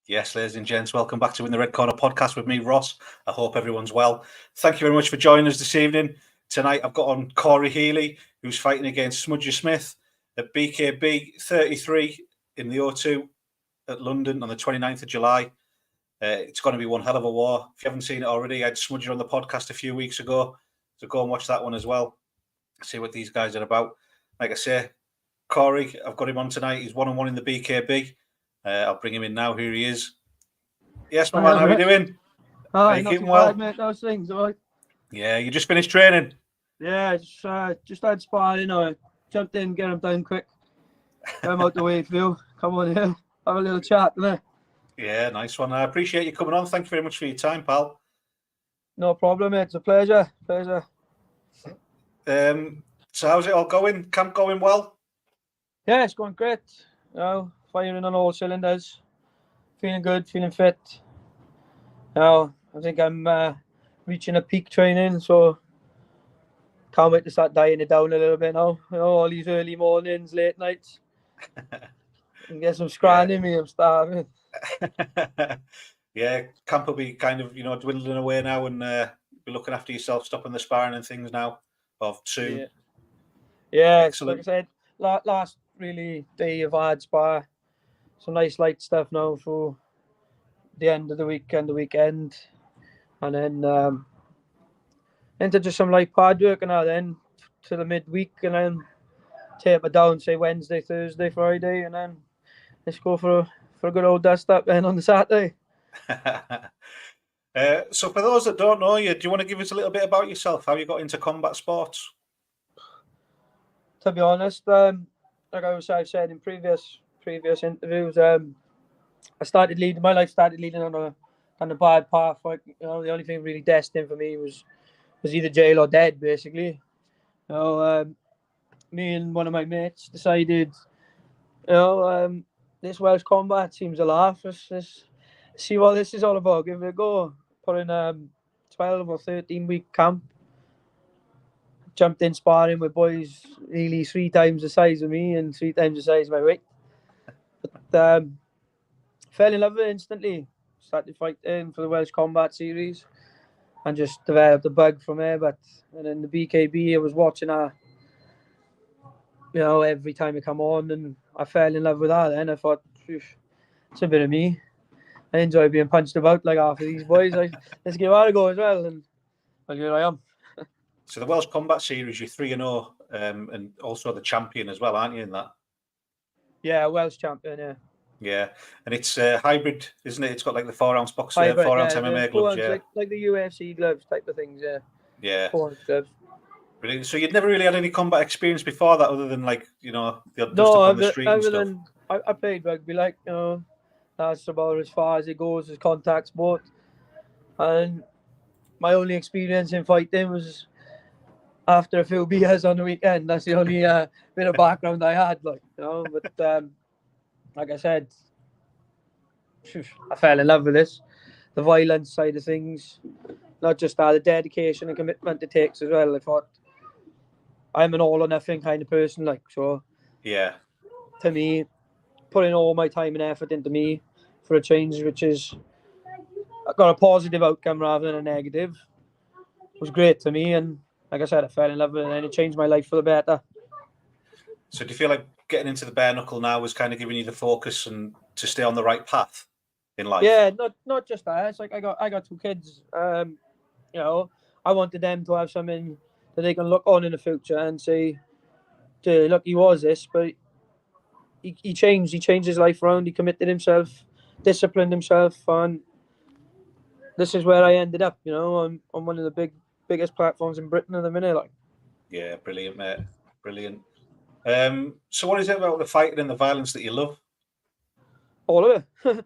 Yes, ladies and gents, welcome back to In the Red Corner podcast with me, Ross. I hope everyone's well. Thank you very much for joining us this evening. Tonight I've got on Corey Healey, who's fighting against Smudger Smith at BKB 33 in the O2 at London on the 29th of July. It's going to be one hell of a war. If you haven't seen it already, I had Smudger on the podcast a few weeks ago, so go and watch that one as well. See what these guys are about. Like I say, Corey, I've got him on tonight. He's 1-1 in the BKB. I'll bring him in now. Here he is. Yes, my man. How are you doing? Are you keeping well, mate? Those things, all right? Yeah, you just finished training. Yeah, just had sparring. I jumped in, get him done quick. Get him out the way, Phil. Come on here, have a little chat, innit? Yeah, nice one. I appreciate you coming on. Thank you very much for your time, pal. No problem, mate. It's a pleasure. So how's it all going? Camp going well? Yeah, it's going great. Firing on all cylinders. Feeling good, feeling fit. I think I'm reaching a peak training, so can't wait to start dying it down a little bit now. All these early mornings, late nights. And get some scran in me, I'm starving. Yeah, camp will be kind of, dwindling away now and be looking after yourself, stopping the sparring and things now of soon. Yeah, excellent. Like I said, last really day of hard spar. Some nice light stuff now for the end of the week and the weekend. And then into just some light pad work and then to the midweek and then taper down, say Wednesday, Thursday, Friday, and then let's go for a good old dust up then on the Saturday. So for those that don't know you, do you want to give us a little bit about yourself, how you got into combat sports? To be honest, like I've said in previous interviews, my life started leading on a bad path. Like, the only thing really destined for me was either jail or dead, basically. Me and one of my mates decided, this Welsh combat seems a laugh. Let's see what this is all about. Give it a go. Put in a 12 or 13 week camp. Jumped in sparring with boys really 3 times the size of me and 3 times the size of my weight. But fell in love with it instantly. Started fighting for the Welsh Combat Series and just developed a bug from there. And then the BKB, I was watching her, every time I come on, and I fell in love with that. Then I thought, it's a bit of me. I enjoy being punched about like half of these boys. Let's give that a go as well. And well, here I am. So the Welsh Combat Series, you're 3-0, and also the champion as well, aren't you, in that? Yeah, Welsh champion, yeah. Yeah, and it's hybrid, isn't it? It's got like the 4-ounce boxing, hybrid, 4-ounce MMA gloves, yeah. Like the UFC gloves type of things, yeah. Yeah. 4-ounce gloves. Brilliant. So you'd never really had any combat experience before that, other than like, the stuff on the street and stuff? I played rugby, that's about as far as it goes as contact sport. And my only experience in fighting was after a few beers on the weekend. That's the only bit of background I had, But like I said, I fell in love with this. The violence side of things, not just that, the dedication and commitment it takes as well. I thought I'm an all or nothing kind of person, so. Yeah. To me, putting all my time and effort into me for a change, which is got a positive outcome rather than a negative, was great to me. And like I said, I fell in love with it and it changed my life for the better. So do you feel like getting into the bare knuckle now was kind of giving you the focus and to stay on the right path in life? Yeah, not just that. It's like I got 2 kids. I wanted them to have something that they can look on in the future and say, look, he was this, but he changed. He changed his life around. He committed himself, disciplined himself, and this is where I ended up. On one of the biggest platforms in Britain at the minute. Yeah, brilliant, mate. Brilliant. So what is it about the fighting and the violence that you love? All of it.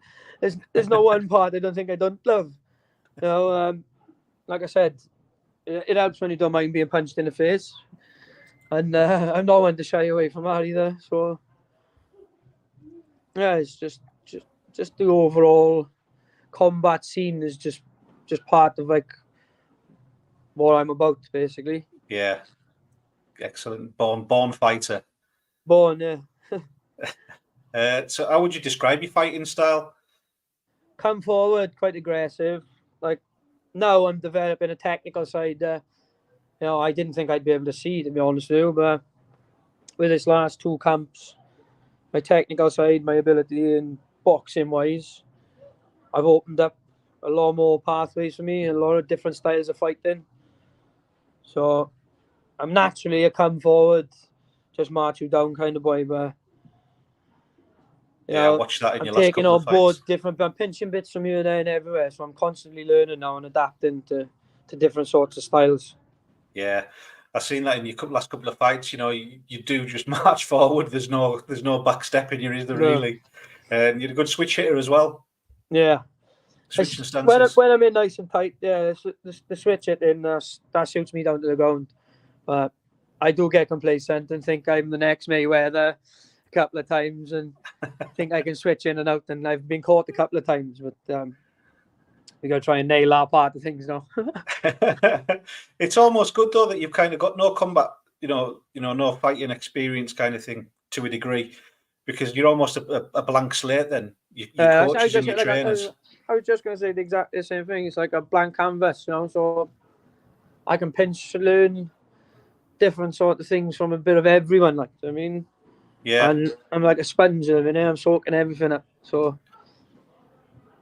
There's no one part I don't love. Like I said, it helps when you don't mind being punched in the face. And I'm not one to shy away from that either. So yeah, it's just the overall combat scene is just part of what I'm about, basically. Yeah. Excellent. Born fighter. Born, yeah. So how would you describe your fighting style? come forward, quite aggressive. Like now, I'm developing a technical side. I didn't think I'd be able to see, to be honest with you, but with this last 2 camps, my technical side, my ability in boxing wise, I've opened up a lot more pathways for me and a lot of different styles of fighting. So I'm naturally a come forward, just march you down kind of boy, but I watched that in I'm your last taking couple on of board fights. I'm pinching bits from here and there and everywhere. So I'm constantly learning now and adapting to different sorts of styles. Yeah, I've seen that in your last couple of fights. You do just march forward. There's no back stepping you, is there really? And you're a good switch hitter as well. Yeah. Switching stances. When I'm in nice and tight, the switch hitting, that suits me down to the ground. But I do get complacent and think I'm the next Mayweather a couple of times and think I can switch in and out. And I've been caught a couple of times, but we got to try and nail our part of things now. It's almost good though that you've kind of got no combat, no fighting experience kind of thing to a degree, because you're almost a blank slate then. Your coaches and your trainers. I was just going to say the same thing. It's like a blank canvas, so I can pinch, learn different sort of things from a bit of everyone. Like, I mean, yeah, and I'm like a sponge over there. I'm soaking everything up. So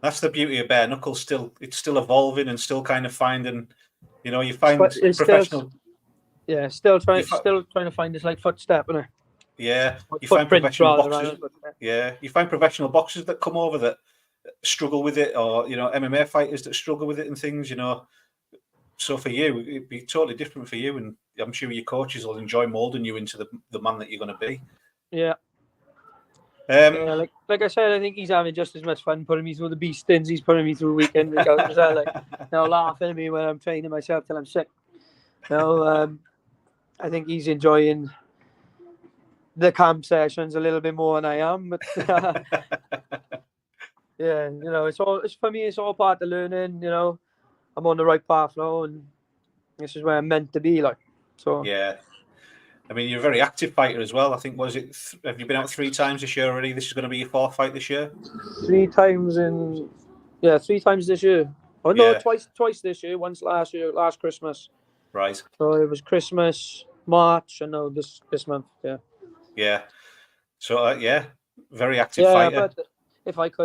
that's the beauty of bare knuckles. It's still evolving and still kind of finding. You find it's professional. Still trying to find this like footstep, innit? Yeah, you find Footprint professional rather. boxers. Yeah, you find professional boxers that come over that struggle with it, or MMA fighters that struggle with it and things. So for you, it'd be totally different for you, and I'm sure your coaches will enjoy molding you into the man that you're going to be. Yeah. Like I said, I think he's having just as much fun putting me through the bee stings he's putting me through weekend workouts as well. Like, laughing at me when I'm training myself till I'm sick. I think he's enjoying the camp sessions a little bit more than I am. But yeah, for me, it's all part of learning. I'm on the right path now, and this is where I'm meant to be. Like, so yeah. I mean, you're a very active fighter as well. I think, have you been out 3 times this year already? This is going to be your 4th fight this year? 3 times 3 times this year. Oh, no, twice this year. Once last Christmas. Right. So it was Christmas, March, and now this month, yeah. Yeah. So, very active fighter. Yeah,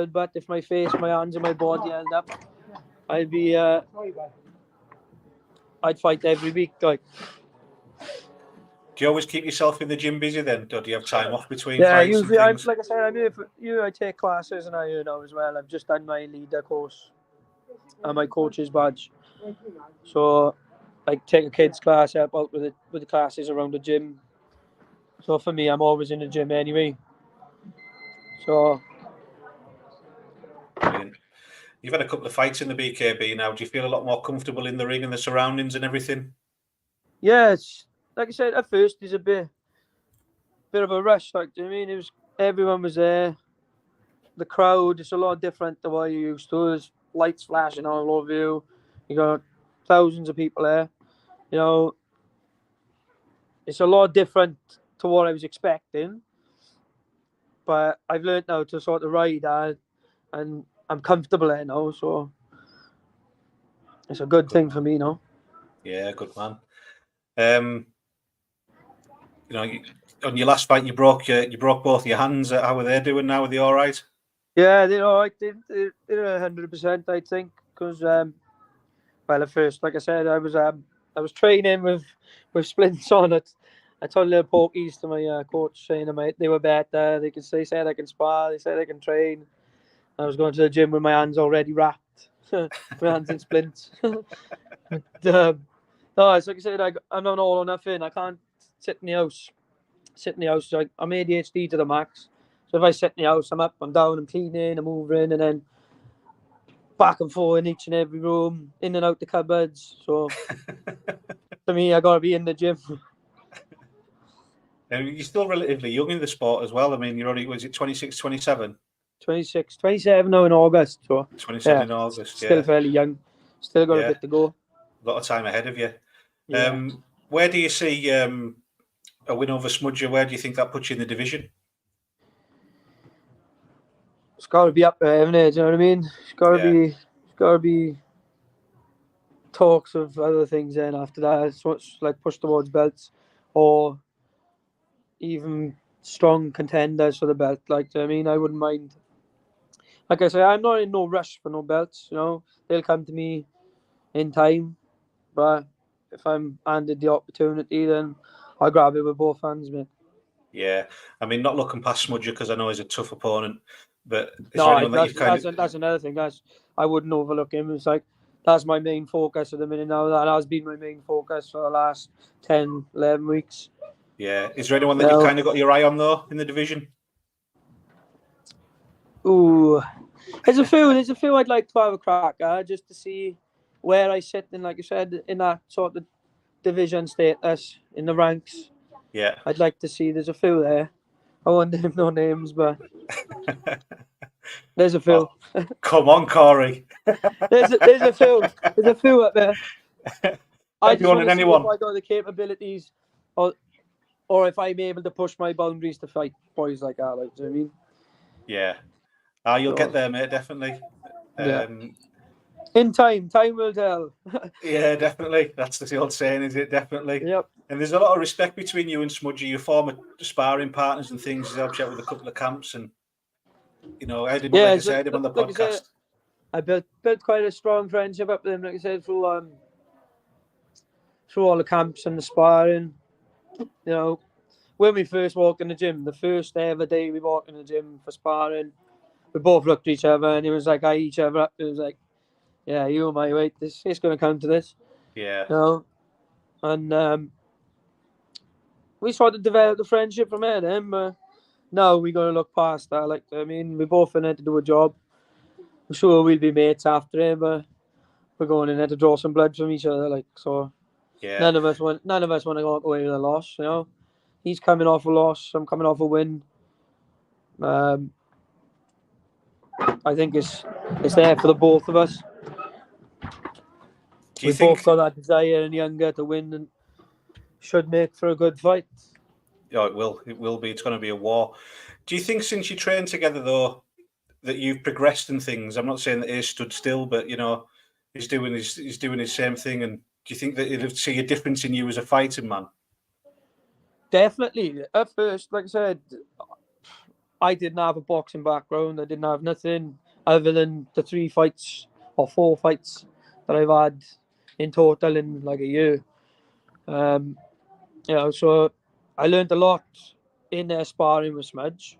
but if my face, my hands, and my body held up, I'd fight every week, like. Do you always keep yourself in the gym busy then? Or do you have time off between fights? Yeah, usually, like I said, I'm here for you. I take classes and I as well. I've just done my leader course and my coach's badge. So I take a kids class, help out with the classes around the gym. So for me, I'm always in the gym anyway. So. Brilliant. You've had a couple of fights in the BKB now. Do you feel a lot more comfortable in the ring and the surroundings and everything? Yeah, it's like I said, at first there's a bit of a rush. Like, do you know what I mean? Everyone was there. The crowd is a lot different to what you used to. There's lights flashing all over you. You got thousands of people there. It's a lot different to what I was expecting. But I've learned now to sort of ride that, and I'm comfortable there now. So it's a good thing for me now. Yeah, good man. On your last fight, you broke both your hands. How are they doing now? Are they all right? Yeah, they're all right. They're 100%, I think, because at first, like I said, I was training with splints on it. I told little pokies to my coach, saying they were better. They said I can spar. They said I can train. I was going to the gym with my hands already wrapped, my hands in splints. But, no, it's like I said, I'm not all or nothing. I can't sit in the house. I'm ADHD to the max. So if I sit in the house, I'm up, I'm down, I'm cleaning, I'm moving, and then back and forth in each and every room, in and out the cupboards. So for me, I got to be in the gym. And you're still relatively young in the sport as well. I mean, you're only, was it 26, 27? 26, 27 now in August. So 27 in August, still fairly young. Still got a bit to go. A lot of time ahead of you. Yeah. Where do you see a win over Smudger? Where do you think that puts you in the division? it's got to be up there, isn't it? Do you know what I mean? It's got to be talks of other things then after that. So it's like push towards belts or even strong contenders for the belt. Like, do you know what I mean? I wouldn't mind. Like I say, I'm not in no rush for no belts. You know, they'll come to me in time. But if I'm handed the opportunity, then I'll grab it with both hands, mate. Yeah, I mean, not looking past Smudger because I know he's a tough opponent, but is there No, anyone that you've that's another thing. I wouldn't overlook him. It's like that's my main focus at the minute now. That has been my main focus for the last 10, 11 weeks. Yeah, is there anyone that you've kind of got your eye on though in the division? Ooh, there's a few I'd like to have a crack at just to see where I sit in, like you said, in that sort of division status in the ranks. Yeah, I'd like to see. There's a few there. I won't name no names, but there's a few. Oh, come on, Corey. There's a few. There's a few up there. I just want to see if I got the capabilities, or if I'm able to push my boundaries to fight boys like that. Like, do you know what I mean? Yeah. You'll get there, mate. Definitely. Yeah. In time will tell. Yeah, definitely. That's the old saying, is it? Definitely. Yep. And there's a lot of respect between you and Smudger. You former sparring partners and things. He's helped you out with a couple of camps, and you know, I had him on the podcast. I built quite a strong friendship up with him, like I said, through all the camps and the sparring. You know, when we first walked in the gym, the first ever day we walked in the gym for sparring, we both looked at each other and it was like eye each other up. It was like, yeah, you and my weight, it's going to come to this. Yeah. You know, and we sort of developed a friendship from there then. Now we got to look past that. Like, I mean, we both in there to do a job. I'm sure we'll be mates after it, but we're going in there to draw some blood from each other. Like, so Yeah. none of us want to go away with a loss. You know, he's coming off a loss. I'm coming off a win. I think it's there for the both of us. We both got that desire and hunger to win, and should make for a good fight. Yeah, it will. It will be. It's going to be a war. Do you think since you trained together though that you've progressed in things? I'm not saying that he stood still, but you know, he's doing his same thing. And do you think that he'll see a difference in you as a fighting man? Definitely. At first, like I said, I didn't have a boxing background. I didn't have nothing other than the 3 fights or 4 fights that I've had in total in like a year. You know, so I learned a lot in there sparring with Smudge.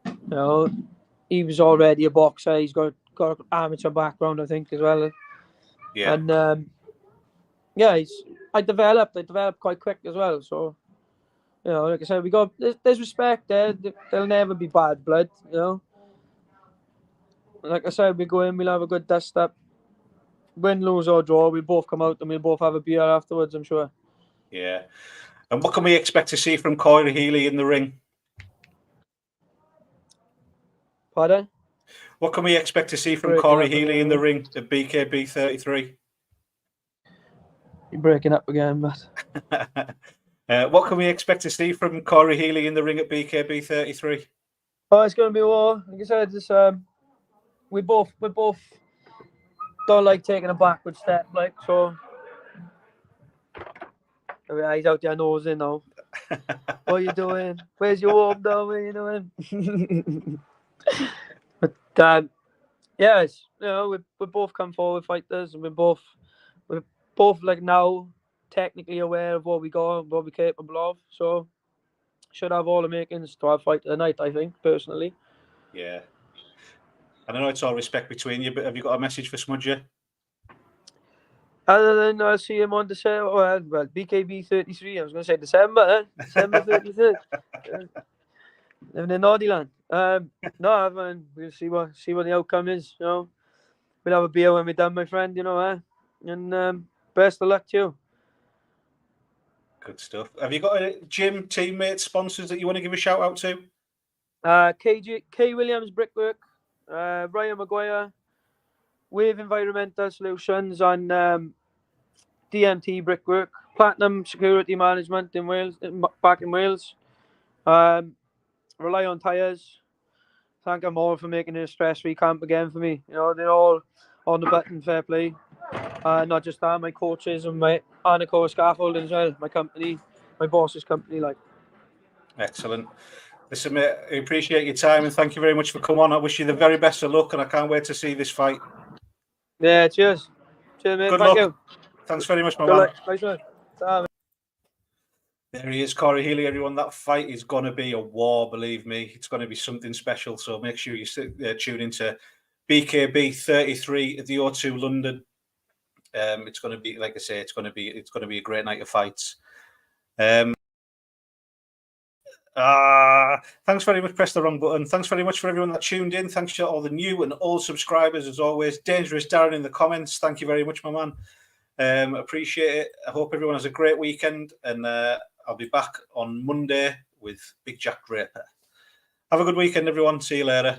You know, he was already a boxer. He's got an amateur background, I think, as well. Yeah. And yeah, I developed quite quick as well. So, you know, like I said, there's respect there. There'll never be bad blood, you know. Like I said, we go in, we'll have a good dust up. Win, lose or draw, we'll both come out and we'll both have a beer afterwards, I'm sure. Yeah. And what can we expect to see from Corey Healey in the ring? Pardon? What can we expect to see from Corey Healey in the ring at BKB 33? You're breaking up again, but... what can we expect to see from Corey Healey in the ring at BKB 33? Oh, it's going to be a war. Like I said, it's, we both don't like taking a backward step, like, so... He's out there nosing now. What are you doing? Where's your warm down? What are you doing? But yes, you know, we both come forward fighters, and we're both like now technically aware of what we got and what we're capable of. So should have all the makings to have fight of the night, I think, personally. Yeah. And I know it's all respect between you, but have you got a message for Smudger? Other than I'll see him on December, well, BKB 33. I was going to say December, December 33rd. Living in Nordland. No, man, we'll see what the outcome is. You know, we'll have a beer when we're done, my friend. You know, and best of luck to you. Good stuff. Have you got a gym, teammates, sponsors that you want to give a shout out to? K Williams Brickwork, Ryan Maguire, Wave Environmental Solutions, and DMT Brickwork, Platinum Security Management in Wales, back in Wales. Rely on Tyres, thank them all for making it a stress-free camp again for me. You know, they're all on the button, fair play. Not just that, my coaches and my Anaco scaffolding as well, my company, my boss's company. Like, excellent. Listen, mate, I appreciate your time and thank you very much for coming on. I wish you the very best of luck and I can't wait to see this fight. Yeah, cheers. Cheers, mate. Good Thank luck. you. Thanks very much, my Good man. luck. Nice one. Ta, There he is, Corey Healey, everyone. That fight is going to be a war, believe me. It's going to be something special. So make sure you tune into BKB 33 at the O2 London. It's going to be, like I say, it's going to be a great night of fights. Thanks very much. Press the wrong button. Thanks very much for everyone that tuned in. Thanks to all the new and old subscribers, as always. Dangerous Darren in the comments. Thank you very much, my man. Appreciate it. I hope everyone has a great weekend, and I'll be back on Monday with Big Jack Draper. Have a good weekend, everyone. See you later.